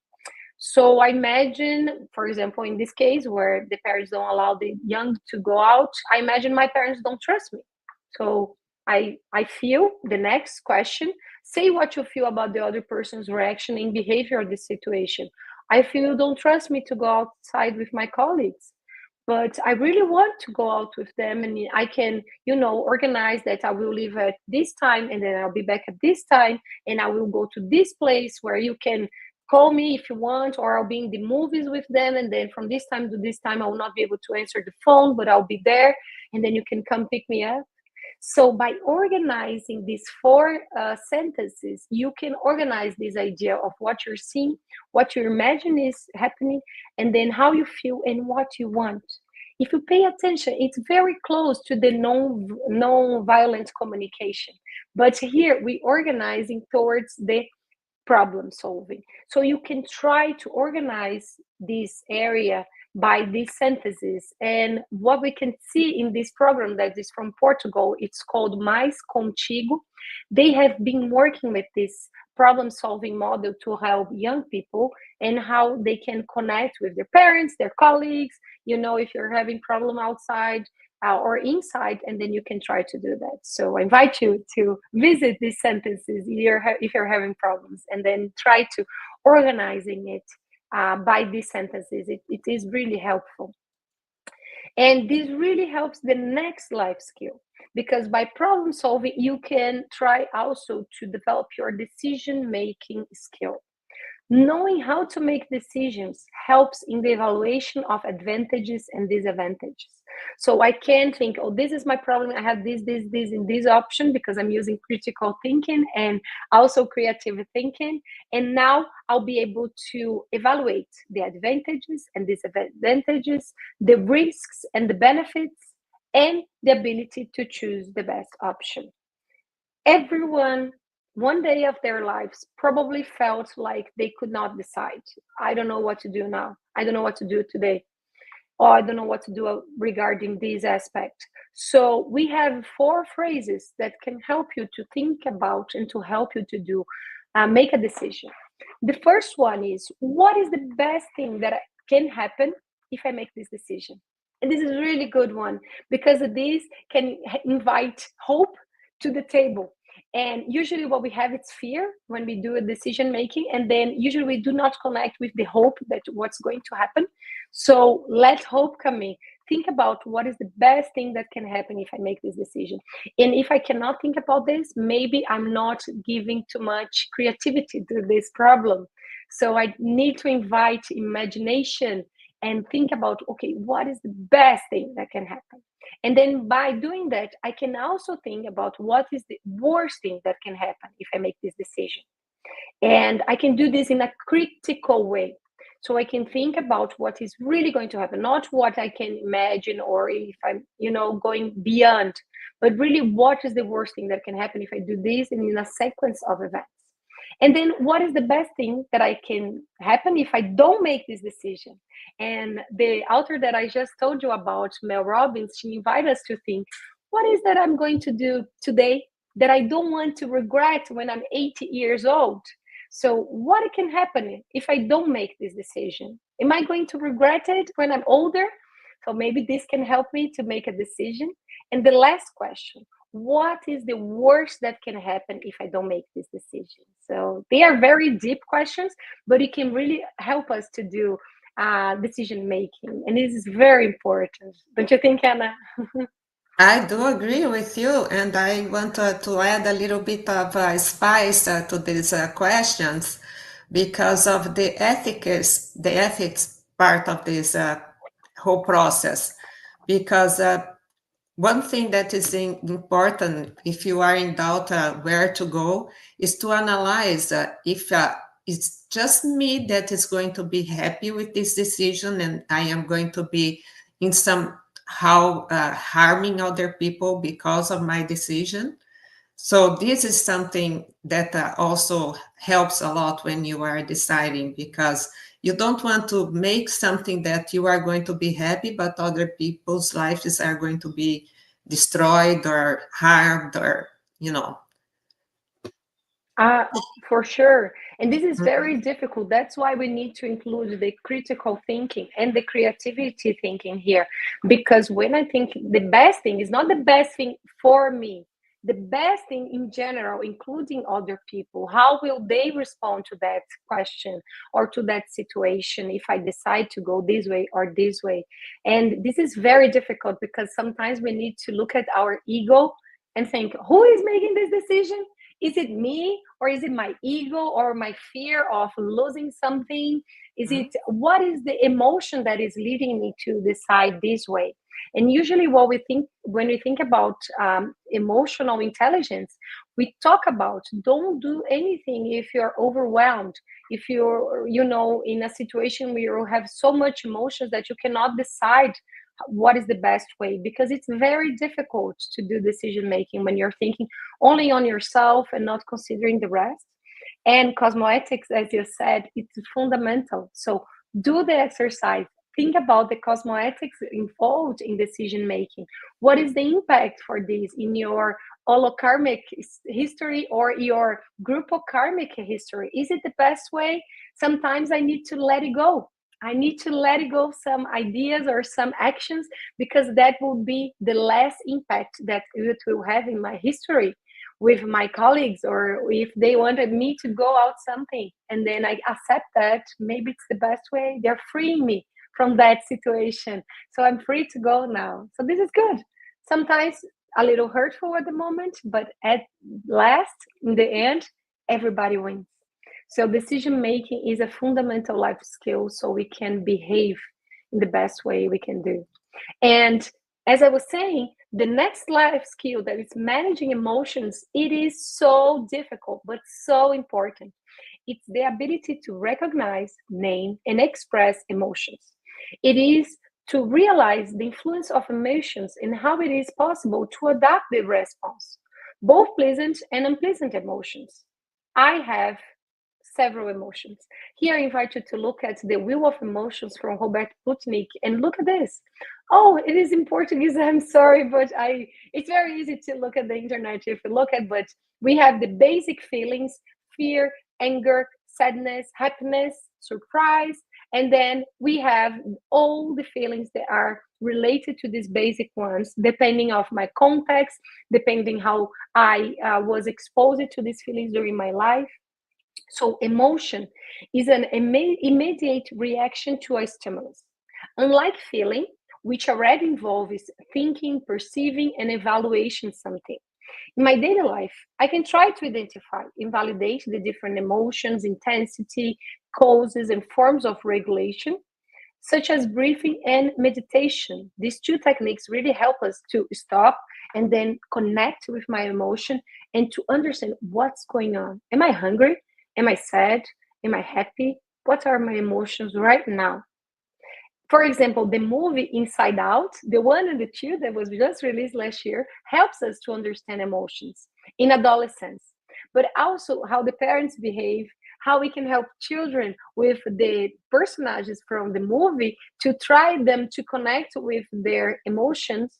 So I imagine, for example, in this case where the parents don't allow the young to go out, I imagine my parents don't trust me. So I feel the next question, say what you feel about the other person's reaction and behavior of the situation. I feel you don't trust me to go outside with my colleagues, but I really want to go out with them, and I can, organize that I will leave at this time and then I'll be back at this time, and I will go to this place where you can call me if you want, or I'll be in the movies with them, and then from this time to this time I will not be able to answer the phone, but I'll be there, and then you can come pick me up. So by organizing these four sentences, you can organize this idea of what you're seeing, what you imagine is happening, and then how you feel and what you want. If you pay attention, it's very close to the non-violent communication. But here we're organizing towards the problem solving. So you can try to organize this area by these sentences. And what we can see in this program that is from Portugal, it's called Mais Contigo. They have been working with this problem solving model to help young people and how they can connect with their parents, their colleagues. If you're having problem outside, or inside, and then you can try to do that. So I invite you to visit these sentences if you're having problems, and then try to organizing it by these sentences. It is really helpful. And this really helps the next life skill, because by problem solving, you can try also to develop your decision making skill. Knowing how to make decisions helps in the evaluation of advantages and disadvantages. So I can think, oh, this is my problem. I have this, and this option, because I'm using critical thinking and also creative thinking. And now I'll be able to evaluate the advantages and disadvantages, the risks and the benefits, and the ability to choose the best option. Everyone, one day of their lives, probably felt like they could not decide. I don't know what to do now. I don't know what to do today. Or I don't know what to do regarding this aspect. So we have 4 phrases that can help you to think about and to help you to do, make a decision. The first one is, what is the best thing that can happen if I make this decision? And this is a really good one, because this can invite hope to the table. And usually what we have is fear when we do a decision making, and then usually we do not connect with the hope that what's going to happen. So let hope come in. Think about what is the best thing that can happen if I make this decision. And if I cannot think about this, maybe I'm not giving too much creativity to this problem. So I need to invite imagination and think about, okay, what is the best thing that can happen? And then by doing that, I can also think about what is the worst thing that can happen if I make this decision. And I can do this in a critical way. So I can think about what is really going to happen, not what I can imagine or if I'm, going beyond, but really what is the worst thing that can happen if I do this and in a sequence of events. And then what is the best thing that I can happen if I don't make this decision? And the author that I just told you about, Mel Robbins, she invited us to think, what is that I'm going to do today that I don't want to regret when I'm 80 years old? So what can happen if I don't make this decision? Am I going to regret it when I'm older? So maybe this can help me to make a decision. And the last question, what is the worst that can happen if I don't make this decision? So they are very deep questions, but it can really help us to do decision making. And this is very important. Don't you think, Anna? I do agree with you, and I want to add a little bit of spice to these questions because of the ethics part of this whole process. Because one thing that is important if you are in doubt where to go is to analyze if it's just me that is going to be happy with this decision and I am going to be in somehow harming other people because of my decision. So this is something that also helps a lot when you are deciding, because you don't want to make something that you are going to be happy, but other people's lives are going to be destroyed or harmed or, For sure. And this is very difficult. That's why we need to include the critical thinking and the creativity thinking here. Because when I think the best thing is not the best thing for me, the best thing in general, including other people, how will they respond to that question or to that situation if I decide to go this way or this way? And this is very difficult because sometimes we need to look at our ego and think, who is making this decision? Is it me, or is it my ego or my fear of losing something? Is it, what is the emotion that is leading me to decide this way? And usually what we think when we think about emotional intelligence, we talk about don't do anything if you're overwhelmed, if you're, in a situation where you have so much emotions that you cannot decide what is the best way, because it's very difficult to do decision making when you're thinking only on yourself and not considering the rest. And cosmoethics, as you said, it's fundamental. So do the exercise. Think about the cosmoethics involved in decision making. What is the impact for this in your holokarmic history or your group of karmic history? Is it the best way? Sometimes I need to let it go. I need to let it go some ideas or some actions, because that will be the less impact that it will have in my history with my colleagues, or if they wanted me to go out something and then I accept that maybe it's the best way, they're freeing me from that situation, so I'm free to go now. So this is good. Sometimes a little hurtful at the moment, but at last, in the end, everybody wins. So decision making is a fundamental life skill, so we can behave in the best way we can do. And as I was saying, the next life skill, that is managing emotions, it is so difficult, but so important. It's the ability to recognize, name, and express emotions. It is to realize the influence of emotions and how it is possible to adapt the response, both pleasant and unpleasant emotions. I have several emotions. Here I invite you to look at the Wheel of Emotions from Robert Plutnik, and look at this. Oh, it is in Portuguese, I'm sorry, but it's very easy to look at the internet if you look at, but we have the basic feelings: fear, anger, sadness, happiness, surprise, and then we have all the feelings that are related to these basic ones, depending of my context, depending how I was exposed to these feelings during my life. So emotion is an immediate reaction to a stimulus. Unlike feeling, which already involves thinking, perceiving, and evaluating something. In my daily life, I can try to identify and validate the different emotions, intensity, causes, and forms of regulation, such as breathing and meditation. These two techniques really help us to stop and then connect with my emotion and to understand what's going on. Am I hungry? Am I sad? Am I happy? What are my emotions right now? For example, the movie Inside Out, the one and the two that was just released last year, helps us to understand emotions in adolescence, but also how the parents behave, how we can help children with the personages from the movie to try them to connect with their emotions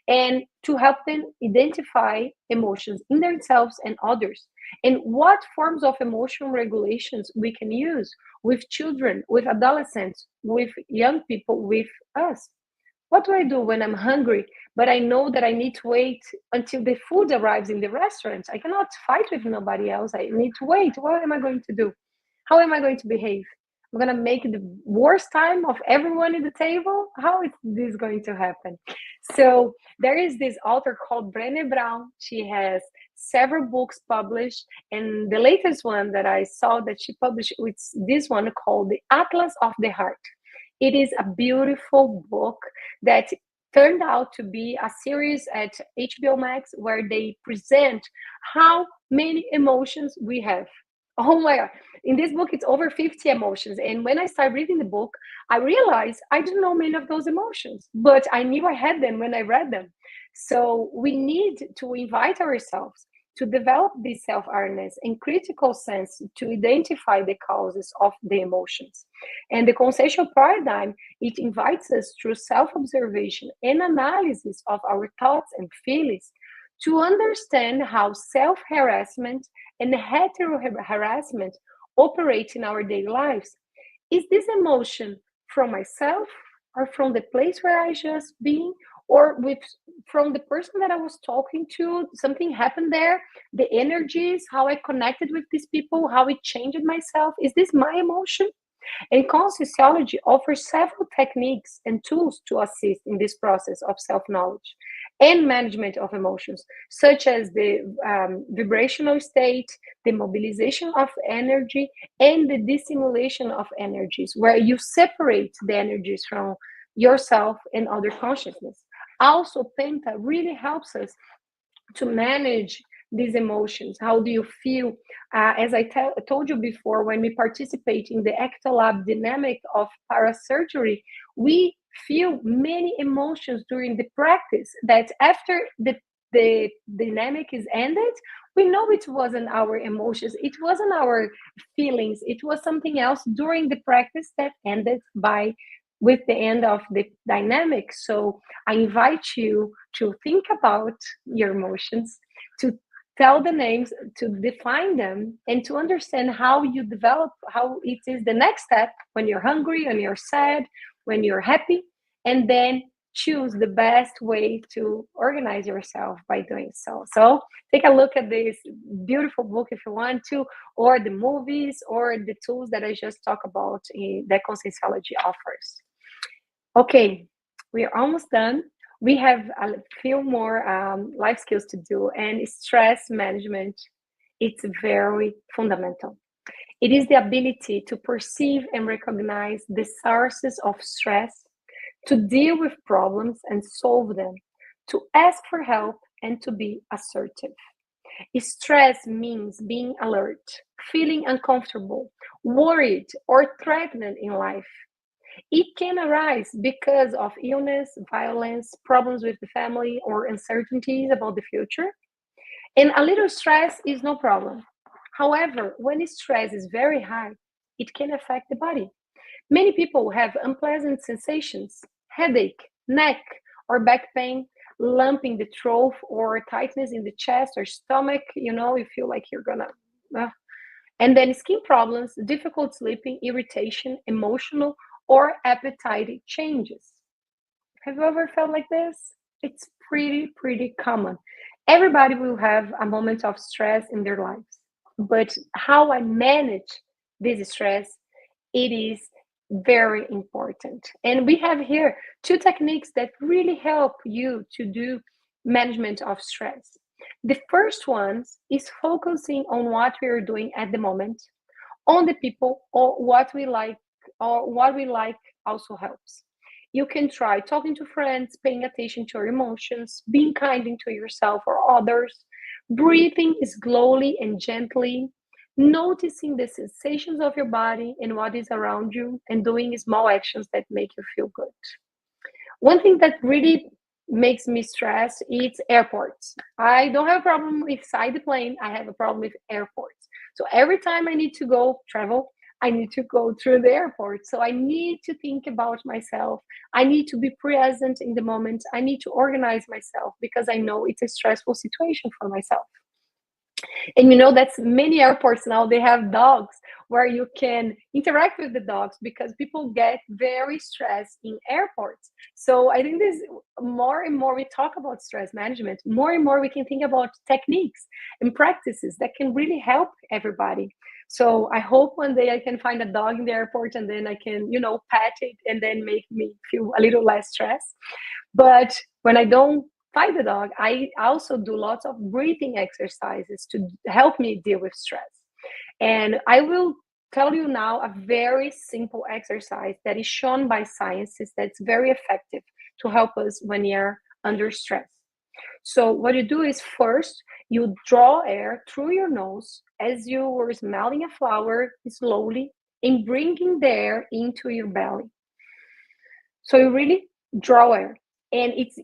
and to help them identify emotions in themselves and others, and what forms of emotional regulations we can use with children, with adolescents, with young people, with us. What do I do when I'm hungry, but I know that I need to wait until the food arrives in the restaurant? I cannot fight with nobody else. I need to wait. What am I going to do? How am I going to behave? I'm going to make the worst time of everyone at the table? How is this going to happen? So there is this author called Brené Brown. She has several books published, and the latest one that I saw that she published was this one called The Atlas of the Heart. It is a beautiful book that turned out to be a series at HBO Max where they present how many emotions we have. Oh my God. In this book, it's over 50 emotions. And when I started reading the book, I realized I didn't know many of those emotions, but I knew I had them when I read them. So we need to invite ourselves to develop this self-awareness and critical sense to identify the causes of the emotions. And the conceptual paradigm, it invites us through self-observation and analysis of our thoughts and feelings to understand how self-harassment and hetero-harassment operate in our daily lives. Is this emotion from myself or from the place where I just been, or from the person that I was talking to? Something happened there, the energies, how I connected with these people, how it changed myself. Is this my emotion? And conscienciology offers several techniques and tools to assist in this process of self-knowledge and management of emotions, such as the vibrational state, the mobilization of energy, and the dissimulation of energies, where you separate the energies from yourself and other consciousness. Also, Penta really helps us to manage these emotions. How do you feel? As I told you before, when we participate in the Ectolab dynamic of parasurgery, we feel many emotions during the practice that after the dynamic is ended, we know it wasn't our emotions, it wasn't our feelings, it was something else during the practice that ended by with the end of the dynamic. So I invite you to think about your emotions, to tell the names, to define them, and to understand how you develop, how it is the next step when you're hungry, when you're sad, when you're happy, and then choose the best way to organize yourself by doing so. So take a look at this beautiful book if you want to, or the movies, or the tools that I just talked about that Conscienciology offers. Okay, we are almost done. We have a few more life skills to do, and stress management, it's very fundamental. It is the ability to perceive and recognize the sources of stress, to deal with problems and solve them, to ask for help, and to be assertive. Stress means being alert, feeling uncomfortable, worried, or threatened in life. It can arise because of illness, violence, problems with the family, or uncertainties about the future. And a little stress is no problem. However, when stress is very high, it can affect the body. Many people have unpleasant sensations, headache, neck or back pain, lump in the throat, or tightness in the chest or stomach. You feel like you're gonna. And then skin problems, difficult sleeping, irritation, emotional or appetite changes. Have you ever felt like this? It's pretty common. Everybody will have a moment of stress in their lives. But how I manage this stress, it is very important. And we have here two techniques that really help you to do management of stress. The first one is focusing on what we are doing at the moment, on the people, or what we like also helps. You can try talking to friends, paying attention to your emotions, being kind to yourself or others, breathing slowly and gently, noticing the sensations of your body and what is around you, and doing small actions that make you feel good. One thing that really makes me stress is airports. I don't have a problem inside the plane. I have a problem with airports. So every time I need to go travel, I need to go through the airport. So I need to think about myself. I need to be present in the moment. I need to organize myself because I know it's a stressful situation for myself. And that's many airports now, they have dogs where you can interact with the dogs because people get very stressed in airports. So I think this more and more we talk about stress management, more and more we can think about techniques and practices that can really help everybody. So I hope one day I can find a dog in the airport and then I can, pet it and then make me feel a little less stressed. But when I don't find the dog, I also do lots of breathing exercises to help me deal with stress. And I will tell you now a very simple exercise that is shown by sciences that's very effective to help us when you're under stress. So what you do is first you draw air through your nose as you were smelling a flower slowly and bringing the air into your belly. So you really draw air. And it's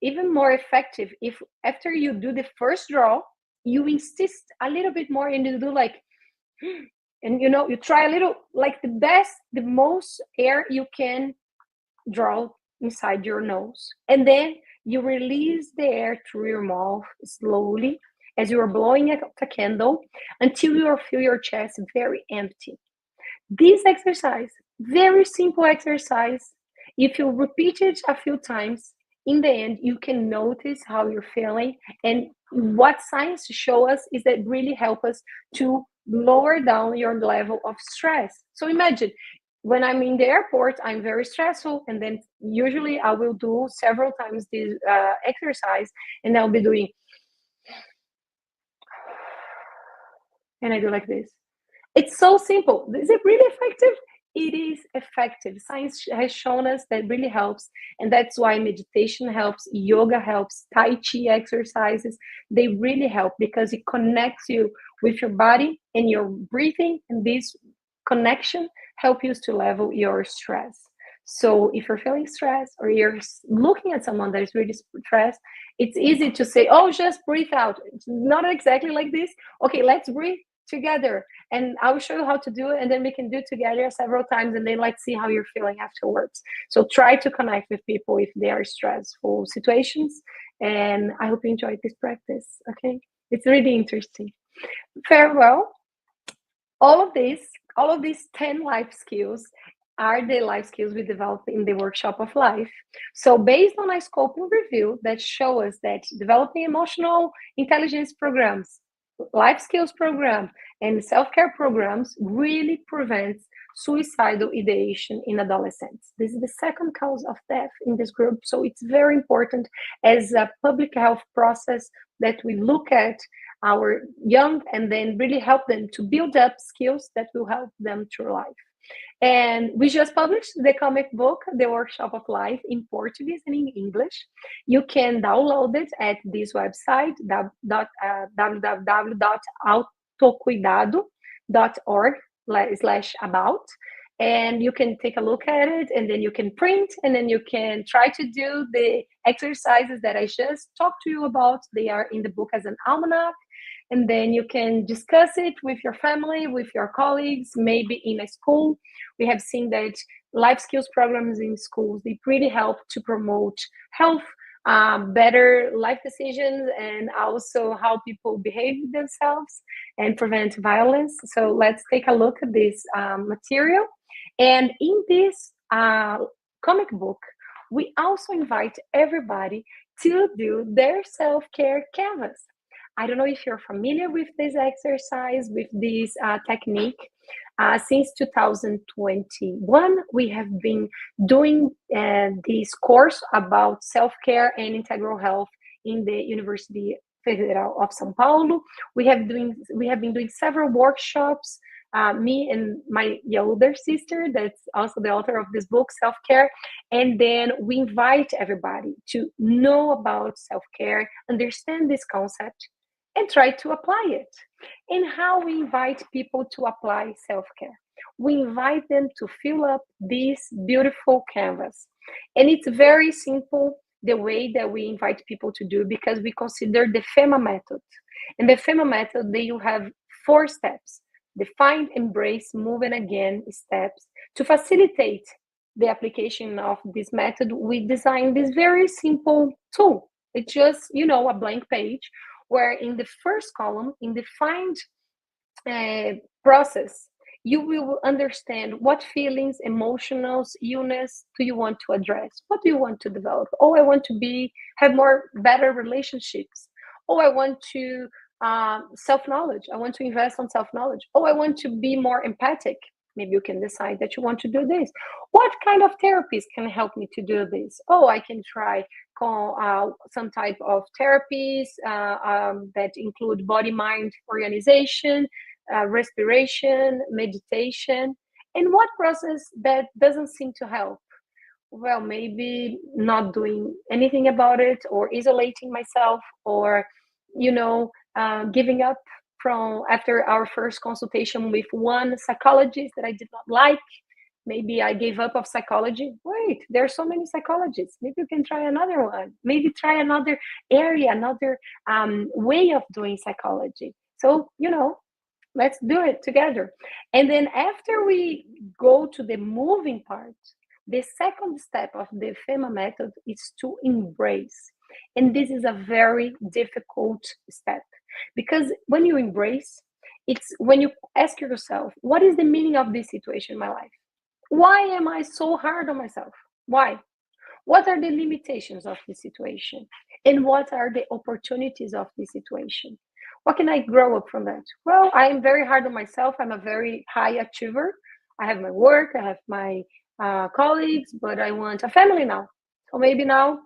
even more effective if after you do the first draw, you insist a little bit more and you do like, and you try a little, like the most air you can draw inside your nose. And then you release the air through your mouth slowly as you are blowing out a candle until you feel your chest very empty. This exercise, very simple exercise, if you repeat it a few times, in the end, you can notice how you're feeling. And what science show us is that really help us to lower down your level of stress. So imagine, when I'm in the airport, I'm very stressful. And then usually I will do several times this exercise and I'll be doing, and I do like this. It's so simple. Is it really effective? It is effective. Science has shown us that really helps. And that's why meditation helps, yoga helps, Tai Chi exercises. They really help because it connects you with your body and your breathing. And this connection help you to level your stress. So if you're feeling stressed or you're looking at someone that is really stressed, it's easy to say, oh, just breathe out. It's not exactly like this. Okay, let's breathe together and I will show you how to do it, and then we can do it together several times, and then let's see how you're feeling afterwards. So try to connect with people if they are stressful situations, and I hope you enjoyed this practice. Okay, it's really interesting. Farewell. All of these 10 life skills are the life skills we developed in the workshop of life. So based on a scoping review that show us that developing emotional intelligence programs, life skills program, and self-care programs really prevents suicidal ideation in adolescents. This is the second cause of death in this group. So it's very important as a public health process that we look at our young and then really help them to build up skills that will help them through life. And we just published the comic book, The Workshop of Life, in Portuguese and in English. You can download it at this website, www.autocuidado.org/about. And you can take a look at it, and then you can print, and then you can try to do the exercises that I just talked to you about. They are in the book as an almanac. And then you can discuss it with your family, with your colleagues, maybe in a school. We have seen that life skills programs in schools, they really help to promote health, better life decisions, and also how people behave themselves and prevent violence. So let's take a look at this material. And in this comic book, we also invite everybody to do their self-care canvas. I don't know if you're familiar with this exercise, with this technique. Since 2021, we have been doing this course about self-care and integral health in the University Federal of São Paulo. We have been doing several workshops. Me and my older sister, that's also the author of this book, Self-Care. And then we invite everybody to know about self-care, understand this concept, and try to apply it. And how we invite people to apply self-care. We invite them to fill up this beautiful canvas. And it's very simple the way that we invite people to do, because we consider the FEMA method. And the FEMA method, they will have 4 steps: define, embrace, move, and again steps. To facilitate the application of this method, we designed this very simple tool. It's just, a blank page, where in the first column, in the find process, you will understand what feelings, emotions, illness do you want to address? What do you want to develop? Oh, I want to have better relationships. Oh, I want to self-knowledge. I want to invest on self-knowledge. Oh, I want to be more empathic. Maybe you can decide that you want to do this. What kind of therapies can help me to do this? Oh, I can try some type of therapies that include body-mind organization, respiration, meditation. And what process that doesn't seem to help? Well, maybe not doing anything about it, or isolating myself, or giving up from after our first consultation with one psychologist that I did not like. Maybe I gave up of psychology. Wait, there are so many psychologists. Maybe you can try another one. Maybe try another area, another way of doing psychology. So, let's do it together. And then after we go to the moving part, the second step of the FEMA method is to embrace. And this is a very difficult step, because when you embrace, it's when you ask yourself, what is the meaning of this situation in my life? Why am I so hard on myself? Why? What are the limitations of this situation? And what are the opportunities of this situation? What can I grow up from that? Well, I am very hard on myself. I'm a very high achiever. I have my work, I have my colleagues, but I want a family now. So maybe now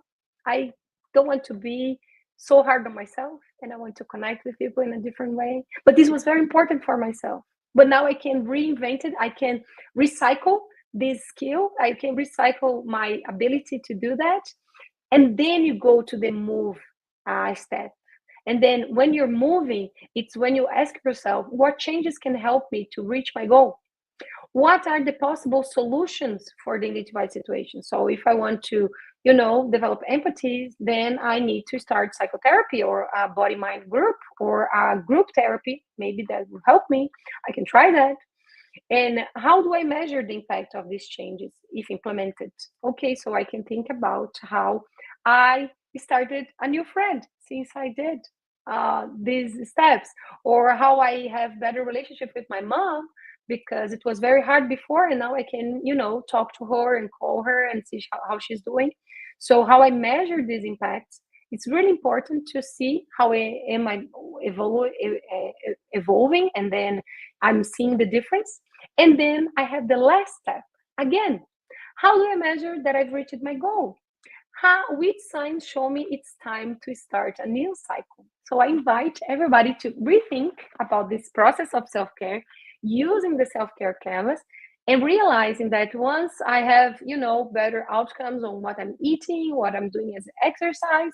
I don't want to be so hard on myself, and I want to connect with people in a different way. But this was very important for myself. but now I can reinvent it. I can recycle this skill. I can recycle my ability to do that. And then you go to the move step. And then when you're moving, it's when you ask yourself, what changes can help me to reach my goal? What are the possible solutions for the identified situation? So if I want to, develop empathy, then I need to start psychotherapy or a body mind group or a group therapy. Maybe that will help me. I can try that. And how do I measure the impact of these changes if implemented? Okay, so I can think about how I started a new friend since I did these steps, or how I have better relationship with my mom because it was very hard before, and now I can, talk to her and call her and see how she's doing. So how I measure these impacts, it's really important to see how am I evolving, and then I'm seeing the difference. And then I have the last step. Again, how do I measure that I've reached my goal? Which signs show me it's time to start a new cycle? So I invite everybody to rethink about this process of self-care using the self-care canvas and realizing that once I have, better outcomes on what I'm eating, what I'm doing as exercise,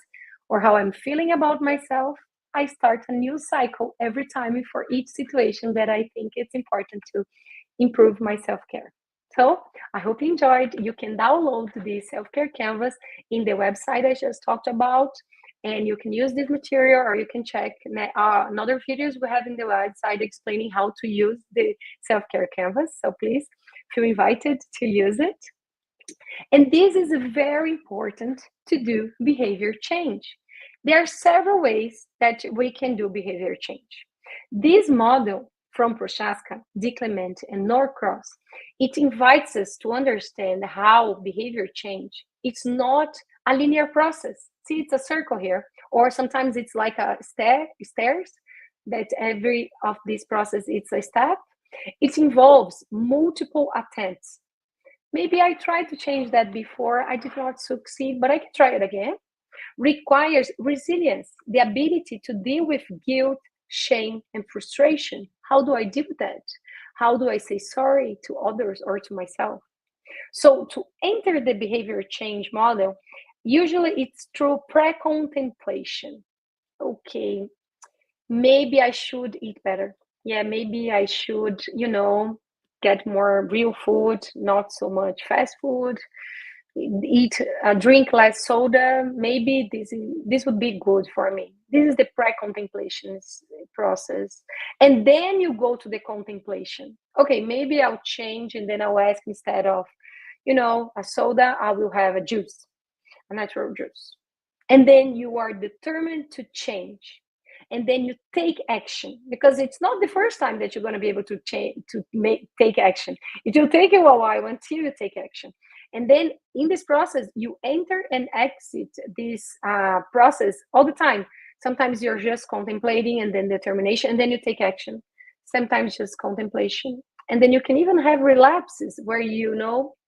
or how I'm feeling about myself, I start a new cycle every time for each situation that I think it's important to improve my self-care. So I hope you enjoyed. You can download the self-care canvas in the website I just talked about, and you can use this material, or you can check another videos we have in the website explaining how to use the self-care canvas. So please feel invited to use it. And this is very important to do behavior change. There are several ways that we can do behavior change. This model from Prochaska, DiClemente, and Norcross, it invites us to understand how behavior change, it's not a linear process. See, it's a circle here, or sometimes it's like a stairs, that every of this process, it's a step. It involves multiple attempts. Maybe I tried to change that before, I did not succeed, but I can try it again. Requires resilience, the ability to deal with guilt, shame, and frustration. How do I deal with that? How do I say sorry to others or to myself? So to enter the behavior change model, usually it's through pre-contemplation. Okay, maybe I should eat better. Yeah, maybe I should, get more real food, not so much fast food, drink less soda. Maybe this would be good for me. This is the pre-contemplation process. And then you go to the contemplation. Okay, maybe I'll change, and then I'll ask, instead of, a soda, I will have a juice, a natural juice. And then you are determined to change, and then you take action, because it's not the first time that you're going to be able to change, take action. It will take you a while until you take action. And then in this process, you enter and exit this process all the time. Sometimes you're just contemplating, and then determination, and then you take action. Sometimes just contemplation. And then you can even have relapses where,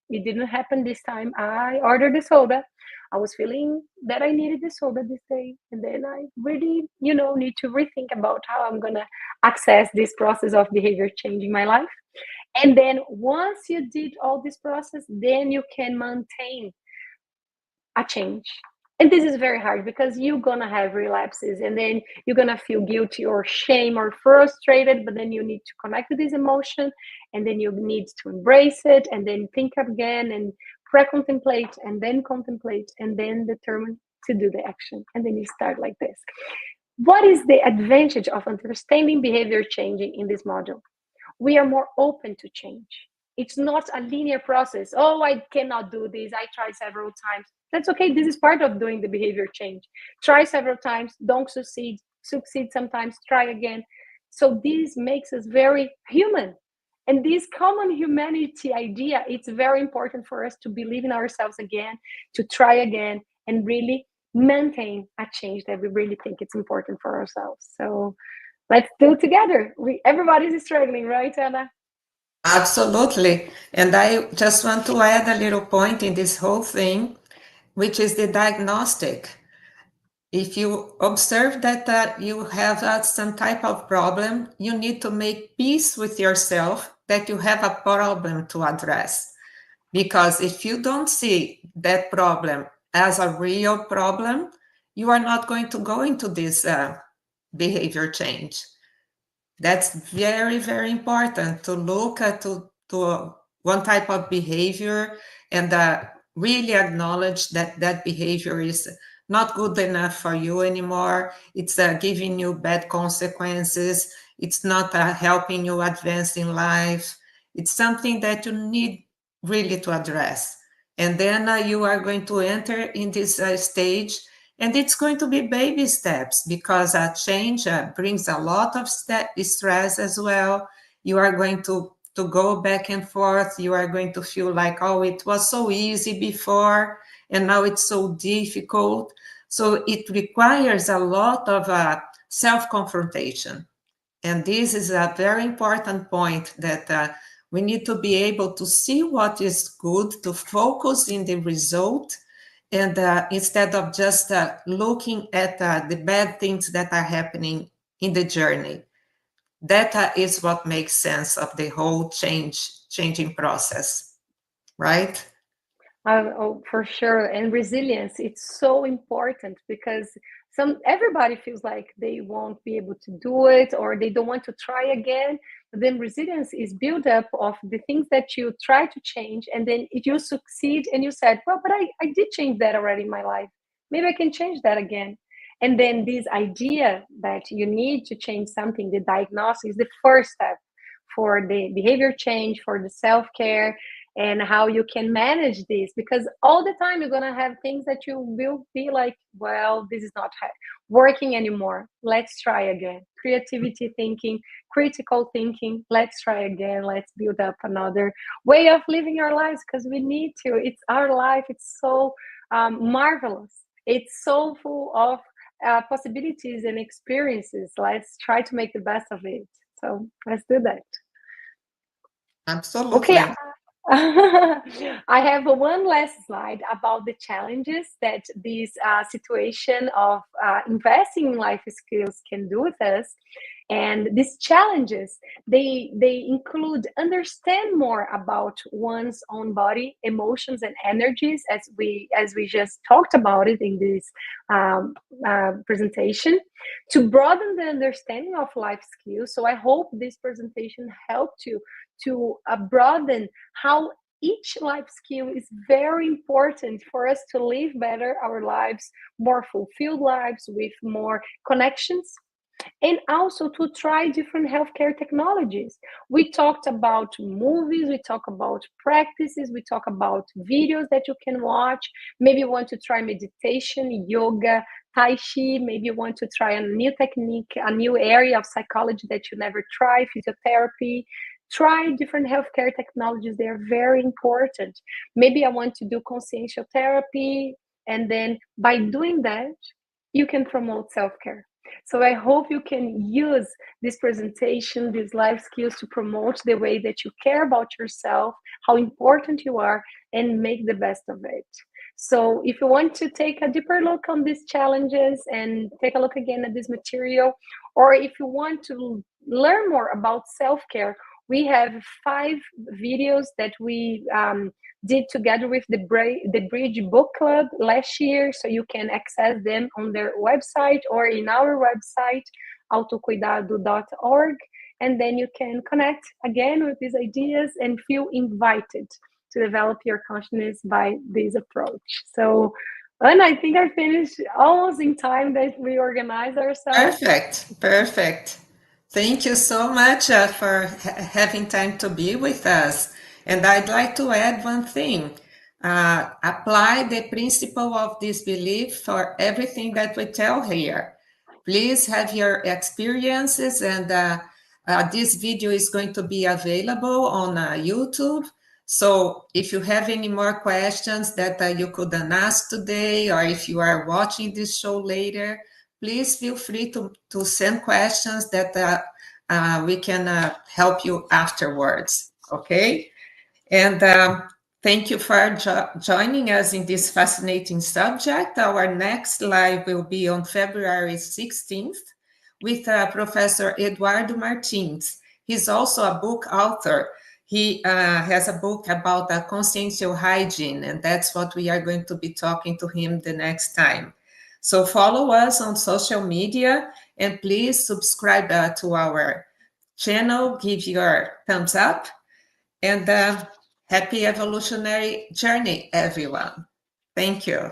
it didn't happen this time. I ordered the soda. I was feeling that I needed the soda this day. And then I really, need to rethink about how I'm going to access this process of behavior change in my life. And then once you did all this process, then you can maintain a change. And this is very hard, because you're going to have relapses, and then you're going to feel guilty or shame or frustrated, but then you need to connect with this emotion, and then you need to embrace it, and then think again, and pre-contemplate, and then contemplate, and then determine to do the action. And then you start like this. What is the advantage of understanding behavior changing in this module? We are more open to change. It's not a linear process. Oh, I cannot do this. I tried several times. That's okay. This is part of doing the behavior change. Try several times, don't succeed sometimes, try again. So this makes us very human. And this common humanity idea, it's very important for us to believe in ourselves again, to try again, and really maintain a change that we really think it's important for ourselves. So let's do it together. Everybody's struggling, right, Anna? Absolutely. And I just want to add a little point in this whole thing, which is the diagnostic. If you observe that you have some type of problem, you need to make peace with yourself that you have a problem to address. Because if you don't see that problem as a real problem, you are not going to go into this behavior change. That's very, very important to look at to one type of behavior and really acknowledge that that behavior is not good enough for you anymore. It's giving you bad consequences. It's not helping you advance in life. It's something that you need really to address. And then you are going to enter in this stage, and it's going to be baby steps because change brings a lot of stress as well. You are going to go back and forth. You are going to feel like, oh, it was so easy before, and now it's so difficult. So it requires a lot of self-confrontation. And this is a very important point that we need to be able to see what is good, to focus in the result, and instead of just looking at the bad things that are happening in the journey. That is what makes sense of the whole changing process, right? Oh, for sure. And resilience, it's so important because everybody feels like they won't be able to do it or they don't want to try again. But then resilience is built up of the things that you try to change, and then if you succeed and you said, well, but I did change that already in my life. Maybe I can change that again. And then this idea that you need to change something, the diagnosis is the first step for the behavior change, for the self-care, and how you can manage this, because all the time you're going to have things that you will be like, well, this is not working anymore, let's try again. Creativity thinking, critical thinking, let's try again, let's build up another way of living our lives, because we need to. It's our life, it's so marvelous, it's so full of possibilities and experiences. Let's try to make the best of it. So let's do that. Okay. Absolutely. I have one last slide about the challenges that this situation of investing in life skills can do with us. And these challenges, they include understand more about one's own body, emotions, and energies, as we just talked about it in this presentation, to broaden the understanding of life skills. So I hope this presentation helped you to broaden how each life skill is very important for us to live better our lives, more fulfilled lives with more connections, and also to try different healthcare technologies. We talked about movies, we talk about practices, we talk about videos that you can watch. Maybe you want to try meditation, yoga, Tai Chi. Maybe you want to try a new technique, a new area of psychology that you never tried, physiotherapy. Try different healthcare technologies, they are very important. Maybe I want to do consciential therapy, and then by doing that, you can promote self-care. So I hope you can use this presentation, these life skills, to promote the way that you care about yourself, how important you are, and make the best of it. So if you want to take a deeper look on these challenges and take a look again at this material, or if you want to learn more about self-care, we have 5 videos that we did together with the Bridge Book Club last year, so you can access them on their website or in our website, autocuidado.org, and then you can connect again with these ideas and feel invited to develop your consciousness by this approach. So, and I think I finished almost in time that we organized ourselves. Perfect. Thank you so much for having time to be with us. And I'd like to add one thing. Apply the principle of disbelief for everything that we tell here. Please have your experiences, and this video is going to be available on YouTube. So if you have any more questions that you couldn't ask today, or if you are watching this show later, please feel free to send questions that we can help you afterwards, okay? And Thank you for joining us in this fascinating subject. Our next live will be on February 16th with Professor Eduardo Martins. He's also a book author. He has a book about consciential hygiene, and that's what we are going to be talking to him the next time. So follow us on social media, and please subscribe to our channel, give your thumbs up, and happy evolutionary journey, everyone. Thank you.